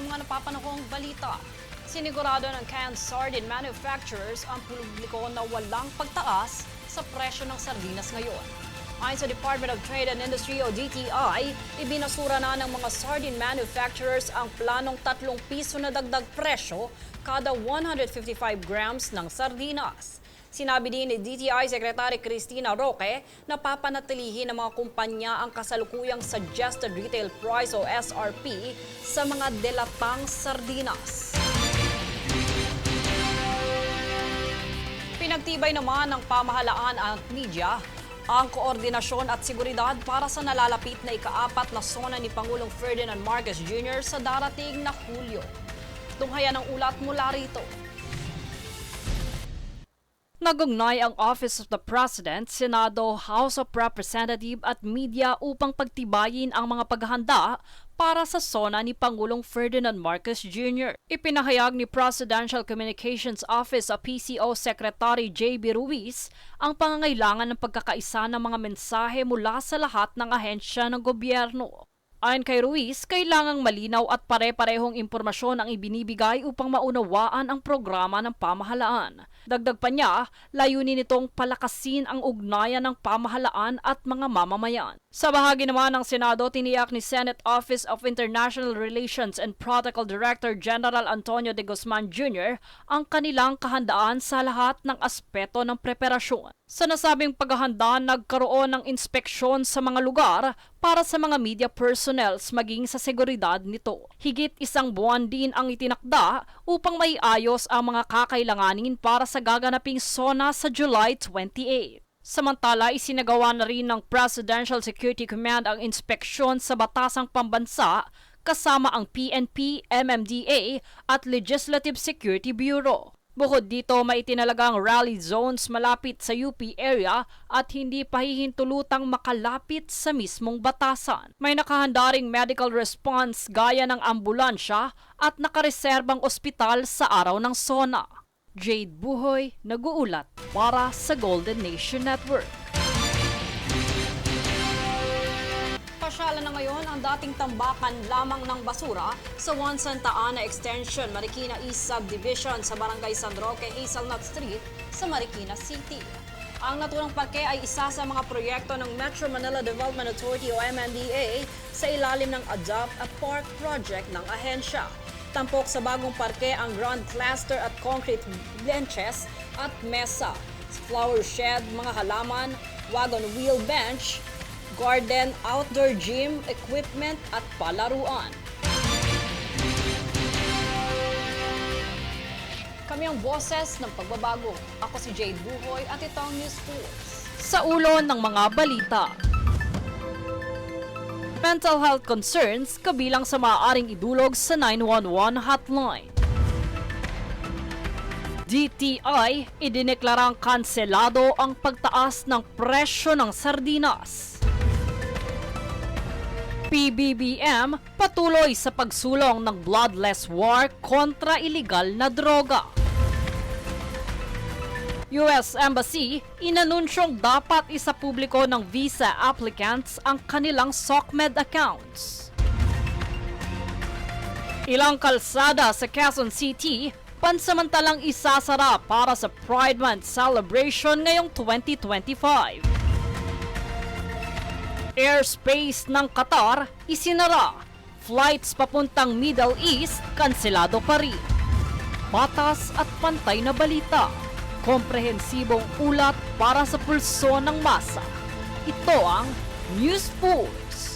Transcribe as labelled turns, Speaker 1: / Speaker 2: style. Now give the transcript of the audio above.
Speaker 1: mga napapanahong balita. Sinigurado ng canned sardine manufacturers ang publiko na walang pagtaas sa presyo ng sardinas ngayon. Ayon sa Department of Trade and Industry o DTI, ibinasura na ng mga sardine manufacturers ang planong 3 piso na dagdag presyo kada 155 grams ng sardinas. Sinabi din ni DTI Secretary Cristina Roque na papanatilihin ng mga kumpanya ang kasalukuyang Suggested Retail Price o SRP sa mga delatang sardinas. Pinagtibay naman ng pamahalaan at media ang koordinasyon at seguridad para sa nalalapit na ika-4 na sona ni Pangulong Ferdinand Marcos Jr. sa darating na Hulyo. Tunghayan ang ulat mula rito. Nagugnay ang Office of the President, Senado, House of Representatives at media upang pagtibayin ang mga paghahanda para sa sona ni Pangulong Ferdinand Marcos Jr. Ipinahayag ni Presidential Communications Office o PCO Secretary J.B. Ruiz ang pangangailangan ng pagkakaisa ng mga mensahe mula sa lahat ng ahensya ng gobyerno. Ayon kay Ruiz, kailangang malinaw at pare-parehong impormasyon ang ibinibigay upang maunawaan ang programa ng pamahalaan. Dagdag pa niya, layunin nitong palakasin ang ugnayan ng pamahalaan at mga mamamayan. Sa bahagi naman ng Senado, tiniyak ni Senate Office of International Relations and Protocol Director General Antonio de Guzman Jr. ang kanilang kahandaan sa lahat ng aspeto ng preparasyon. Sa nasabing paghahanda, nagkaroon ng inspeksyon sa mga lugar para sa mga media personnels maging sa seguridad nito. Higit 1 buwan din ang itinakda upang maiayos ang mga kakailanganin para sa gaganaping SONA sa July 28. Samantala, isinagawa na rin ng Presidential Security Command ang inspeksyon sa batasang pambansa kasama ang PNP, MMDA at Legislative Security Bureau. Bukod dito, may itinalagang rally zones malapit sa UP area at hindi pahihintulutang makalapit sa mismong batasan. May nakahandaring medical response gaya ng ambulansya at nakareserbang ospital sa araw ng SONA. Jade Buhoy, nag-uulat para sa Golden Nation Network. Pasyalan na ngayon ang dating tambakan lamang ng basura sa Juan Santa Ana Extension, Marikina East Subdivision sa Barangay San Roque, Hazelnut Street sa Marikina City. Ang naturang parke ay isa sa mga proyekto ng Metro Manila Development Authority o MMDA sa ilalim ng Adopt a Park project ng ahensya. Tampok sa bagong parke ang ground cluster at concrete benches at mesa, flower shed, mga halaman, wagon wheel bench, garden, outdoor gym, equipment at palaruan. Kami ang boses ng pagbabago. Ako si Jade Buhoy at ito ang News Force. Sa ulo ng mga balita. Mental health concerns kabilang sa maaaring idulog sa 911 hotline. DTI idineklarang kanselado ang pagtaas ng presyo ng sardinas. PBBM patuloy sa pagsulong ng bloodless war kontra iligal na droga. US Embassy inanunsyong dapat isapubliko ng visa applicants ang kanilang SOCMED accounts. Ilang kalsada sa Quezon City pansamantalang isasara para sa Pride Month celebration ngayong 2025. Airspace ng Qatar isinara. Flights papuntang Middle East kanselado pa rin. Patas at pantay na balita. Komprehensibong ulat para sa pulso ng masa. Ito ang News Force.